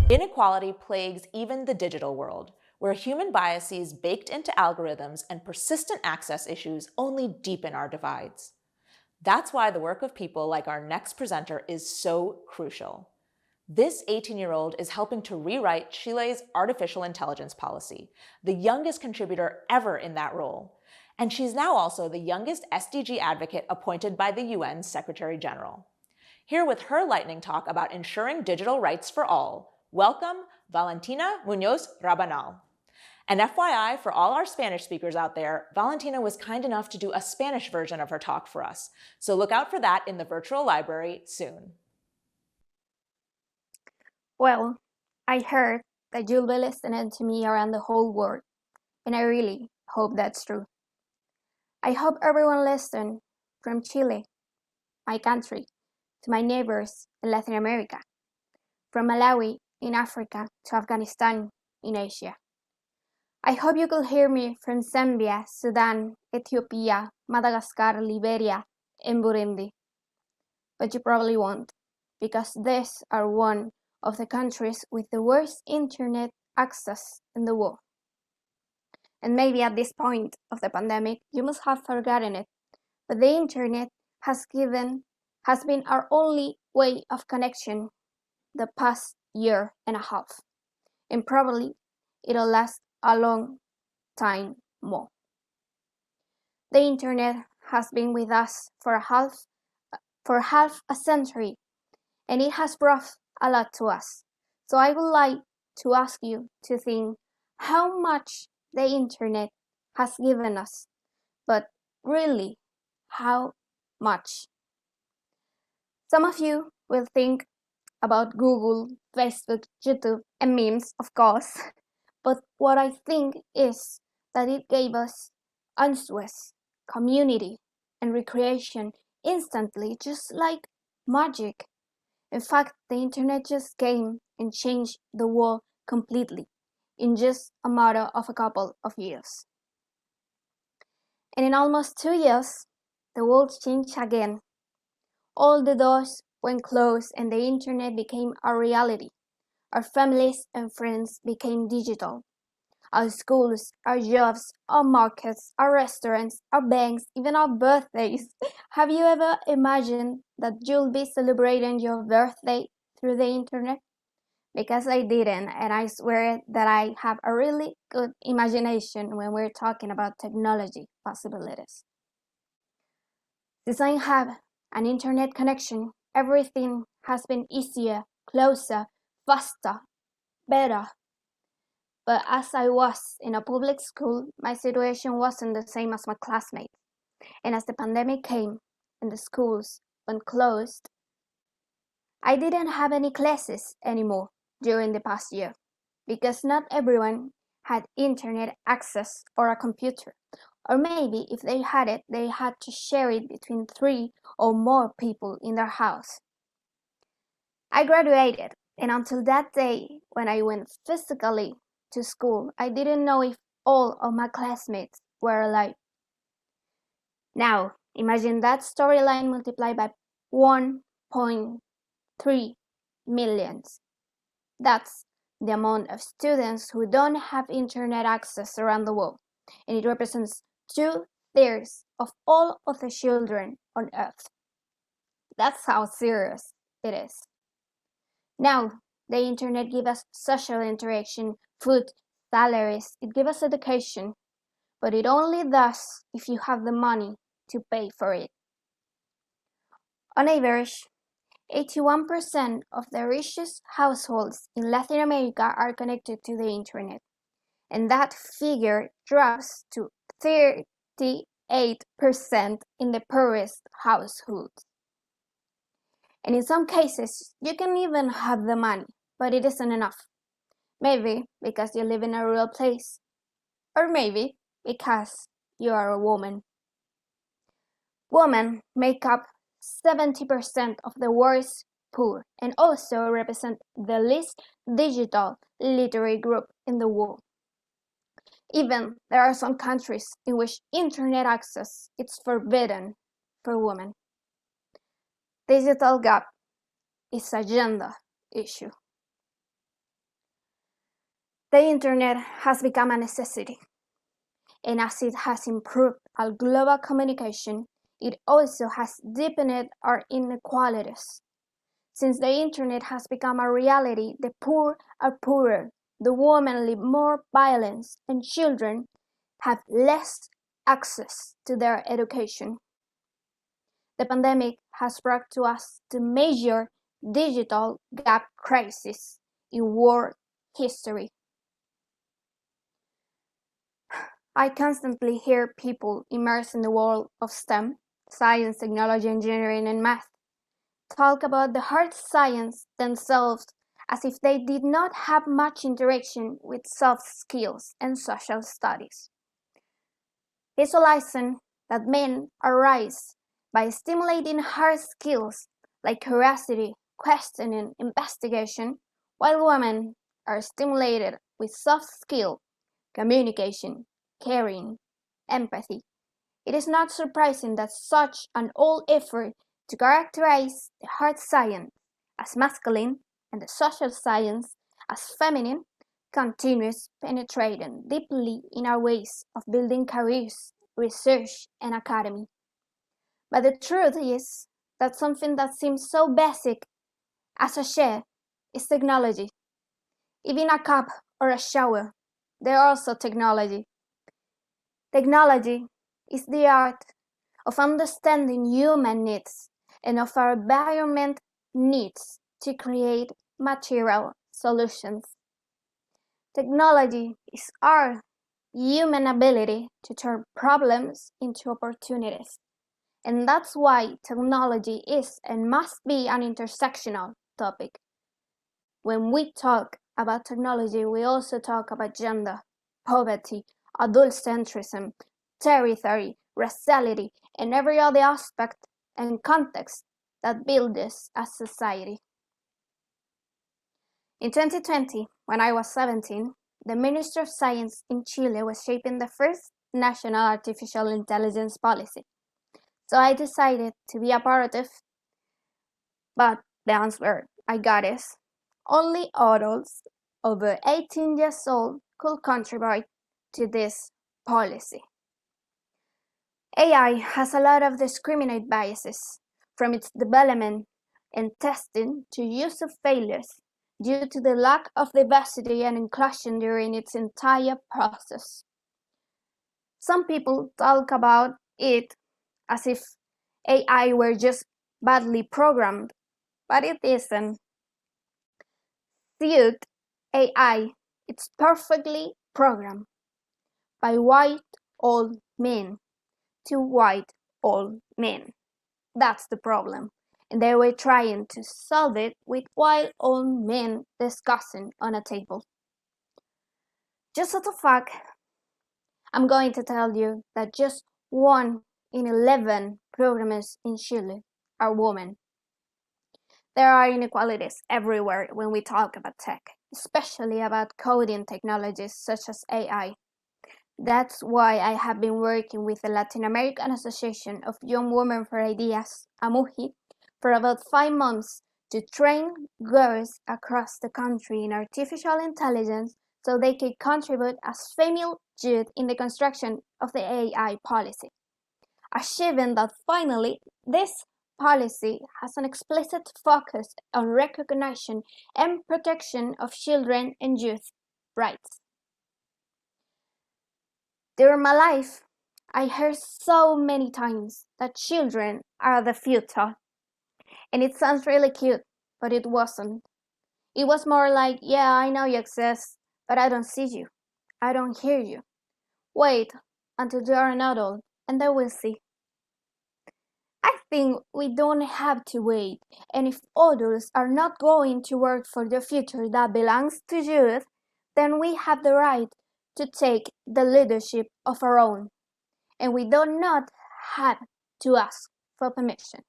Inequality plagues even the digital world, where human biases baked into algorithms and persistent access issues only deepen our divides. That's why the work of people like our next presenter is so crucial. This 18-year-old is helping to rewrite Chile's artificial intelligence policy, the youngest contributor ever in that role. And she's now also the youngest SDG advocate appointed by the UN Secretary General. Here with her lightning talk about ensuring digital rights for all, welcome Valentina Munoz Rabanal. And FYI, for all our Spanish speakers out there, Valentina was kind enough to do a Spanish version of her talk for us. So look out for that in the virtual library soon. Well, I heard that you'll be listening to me around the whole world, and I really hope that's true. I hope everyone listens from Chile, my country, to my neighbors in Latin America, from Malawi in Africa to Afghanistan in Asia. I hope you could hear me from Zambia, Sudan, Ethiopia, Madagascar, Liberia, and Burundi. But you probably won't, because these are one of the countries with the worst internet access in the world. And maybe at this point of the pandemic, you must have forgotten it, but the internet has been our only way of connection the past year and a half, and probably it'll last a long time more. The internet has been with us for half a century, and it has brought a lot to us. So I would like to ask you to think how much the internet has given us, but really, how much? Some of you will think about Google, Facebook, YouTube, and memes, of course, but what I think is that it gave us answers, community, and recreation instantly, just like magic. In fact, the internet just came and changed the world completely in just a matter of a couple of years. And in almost 2 years, the world changed again. All the doors went closed and the internet became our reality. Our families and friends became digital. Our schools, our jobs, our markets, our restaurants, our banks, even our birthdays. Have you ever imagined that you'll be celebrating your birthday through the internet? Because I didn't, and I swear that I have a really good imagination when we're talking about technology possibilities. Since I have an internet connection, everything has been easier, closer, faster, better. But as I was in a public school, my situation wasn't the same as my classmates. And as the pandemic came and the schools went closed, I didn't have any classes anymore during the past year because not everyone had internet access or a computer. Or maybe if they had it, they had to share it between 3 or more people in their house. I graduated, and until that day when I went physically to school, I didn't know if all of my classmates were alive. Now, imagine that storyline multiplied by 1.3 million. That's the amount of students who don't have internet access around the world, and it represents 2/3 of all of the children on Earth. That's how serious it is. Now, the internet gives us social interaction, food, salaries, it gives us education, but it only does if you have the money to pay for it. On average, 81% of the richest households in Latin America are connected to the internet, and that figure drops to 38% in the poorest households. And in some cases, you can even have the money, but it isn't enough. Maybe because you live in a rural place, or maybe because you are a woman. Women make up 70% of the world's poor and also represent the least digital literate group in the world. Even there are some countries in which internet access is forbidden for women. digital gap is a gender issue. The internet has become a necessity, and as it has improved our global communication, it also has deepened our inequalities. Since the internet has become a reality, the poor are poorer, the women live more violence, and children have less access to their education. The pandemic has brought to us the major digital gap crisis in world history. I constantly hear people immersed in the world of STEM, science, technology, engineering, and math, talk about the hard science themselves as if they did not have much interaction with soft skills and social studies. Visualizing that men are raised by stimulating hard skills like curiosity, questioning, investigation, while women are stimulated with soft skill, communication, caring, empathy. It is not surprising that such an old effort to characterize the hard science as masculine and the social science as feminine continues penetrating deeply in our ways of building careers, research, and academy. But the truth is that something that seems so basic as a chair is technology. Even a cup or a shower, they are also technology. Technology is the art of understanding human needs and of our environment needs to create material solutions. Technology is our human ability to turn problems into opportunities. And that's why technology is and must be an intersectional topic. When we talk about technology, we also talk about gender, poverty, adult-centrism, territory, raciality, and every other aspect and context that build us as society. In 2020, when I was 17, the Minister of Science in Chile was shaping the first national artificial intelligence policy. So I decided to be a part of it, but the answer I got is only adults over 18 years old could contribute to this policy. AI has a lot of discriminate biases, from its development and testing to use of failures, due to the lack of diversity and inclusion during its entire process. Some people talk about it as if AI were just badly programmed, but it isn't. Suit AI, it's perfectly programmed by white old men to white old men. That's the problem. And they were trying to solve it with white old men discussing on a table. Just as a fact, I'm going to tell you that just 1 in 11 programmers in Chile are women. There are inequalities everywhere when we talk about tech, especially about coding technologies such as AI. That's why I have been working with the Latin American Association of Young Women for Ideas, AMUJI, for about 5 months to train girls across the country in artificial intelligence so they can contribute as female youth in the construction of the AI policy, achieving that finally this policy has an explicit focus on recognition and protection of children and youth rights. During my life, I heard so many times that children are the future. And it sounds really cute, but it wasn't. It was more like, yeah, I know you exist, but I don't see you. I don't hear you. Wait until you are an adult, and then we'll see. I think we don't have to wait, and if adults are not going to work for the future that belongs to youth, then we have the right to take the leadership of our own, and we do not have to ask for permission.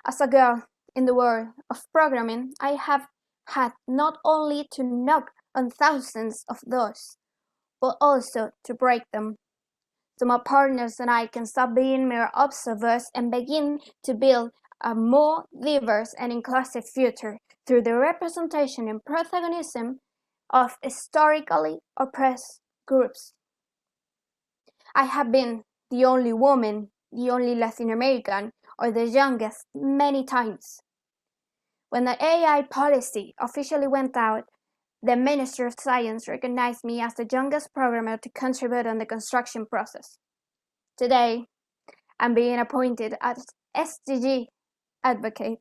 As a girl in the world of programming, I have had not only to knock on thousands of doors, but also to break them. so my partners and I can stop being mere observers and begin to build a more diverse and inclusive future through the representation and protagonism of historically oppressed groups. I have been the only woman, the only Latin American, or the youngest many times. When the AI policy officially went out, the Ministry of Science recognized me as the youngest programmer to contribute on the construction process. Today, I'm being appointed as SDG advocate,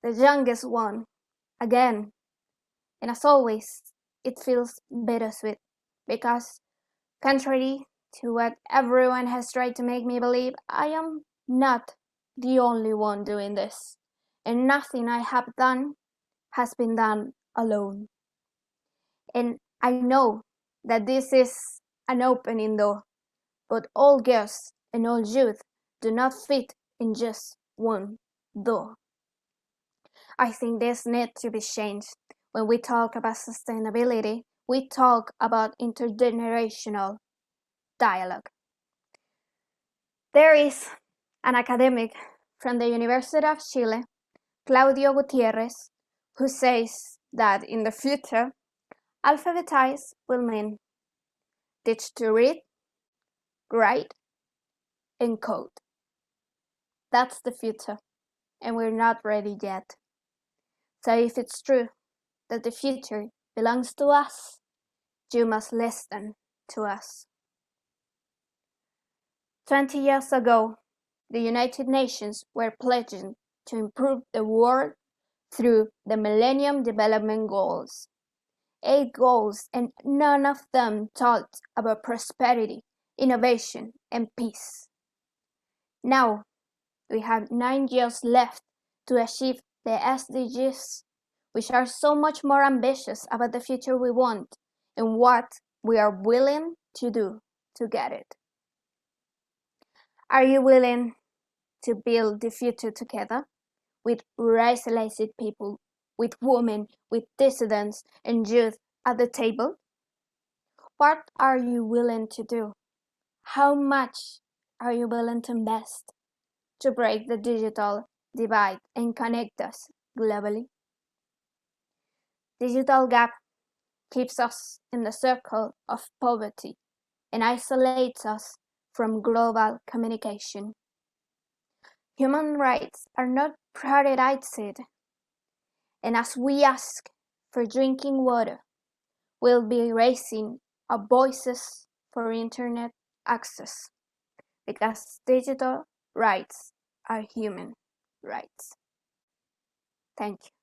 the youngest one, again. And as always, it feels bittersweet because, contrary to what everyone has tried to make me believe, I am not the only one doing this, and nothing I have done has been done alone. And I know that this is an opening door, but all girls and all youth do not fit in just one door. I think this needs to be changed. When we talk about sustainability, we talk about intergenerational dialogue. There is an academic from the University of Chile, Claudio Gutierrez, who says that in the future, alphabetize will mean teach to read, write, and code. That's the future, and we're not ready yet. So if it's true that the future belongs to us, you must listen to us. 20 years ago, the United Nations were pledging to improve the world through the Millennium Development Goals. 8 goals, and none of them talked about prosperity, innovation, and peace. Now, we have 9 years left to achieve the SDGs, which are so much more ambitious about the future we want and what we are willing to do to get it. Are you willing to build the future together with racialized people, with women, with dissidents, and youth at the table? What are you willing to do? How much are you willing to invest to break the digital divide and connect us globally? Digital gap keeps us in the circle of poverty and isolates us from global communication. Human rights are not prioritized, and as we ask for drinking water, we'll be raising our voices for internet access, because digital rights are human rights. Thank you.